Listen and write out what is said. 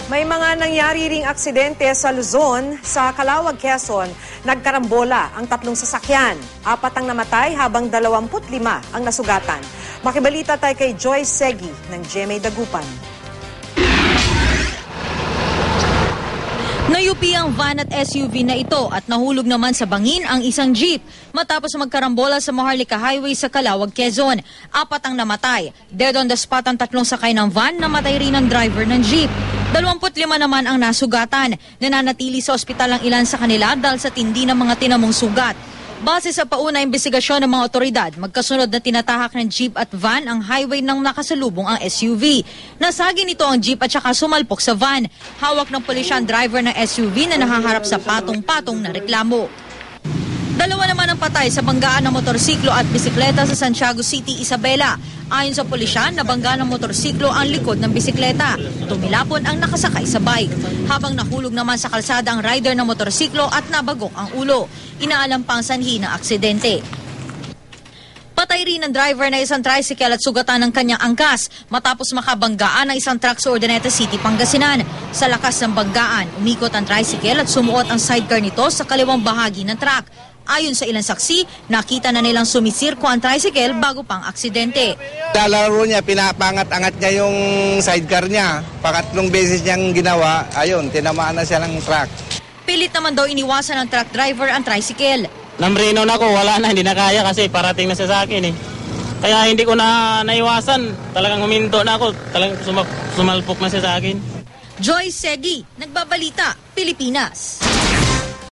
May mga nangyari ring aksidente sa Luzon, sa Calauag, Quezon. Nagkarambola ang 3 sasakyan. 4 ang namatay habang 25 ang nasugatan. Makibalita tayo kay Joy Segi ng GMA Dagupan. Nayupi ang van at SUV na ito at nahulog naman sa bangin ang isang jeep matapos magkarambola sa Maharlika Highway sa Calauag, Quezon. 4 ang namatay. Dead on the spot ang 3 sakay ng van, namatay rin ang driver ng jeep. 25 naman ang nasugatan. Nananatili sa ospital ang ilan sa kanila dahil sa tindi ng mga tinamong sugat. Base sa pauna imbestigasyon ng mga otoridad, magkasunod na tinatahak ng jeep at van ang highway nang nakasalubong ang SUV. Nasagi nito ang jeep at saka sumalpok sa van. Hawak ng pulisya ang driver ng SUV na nahaharap sa patong-patong na reklamo. 2 naman ang patay sa banggaan ng motorsiklo at bisikleta sa Santiago City, Isabela. Ayon sa pulisya, nabangga ng motorsiklo ang likod ng bisikleta. Tumilapon ang nakasakay sa bike. Habang nahulog naman sa kalsada ang rider ng motorsiklo at nabagok ang ulo. Inaalam pang sanhi ng aksidente. Patay rin ang driver na isang tricycle at sugatan ng kanyang angkas matapos makabanggaan ng isang truck sa Urdaneta City, Pangasinan. Sa lakas ng banggaan, umikot ang tricycle at sumuot ang sidecar nito sa kaliwang bahagi ng truck. Ayon sa ilang saksi, nakita na nilang sumisirko ang tricycle bago pang aksidente. Lalaro niya, pinapangat-angat niya yung sidecar niya. Pangatlong beses niyang ginawa, ayun, tinamaan na siya ng truck. Pilit naman daw iniwasan ng truck driver ang tricycle. Namrino na ko, wala na, hindi na kaya kasi parating na siya sa akin eh. Kaya hindi ko na naiwasan, talagang huminto na ako, talagang sumalpok na siya sa akin. Joy Segi, Nagbabalita, Pilipinas.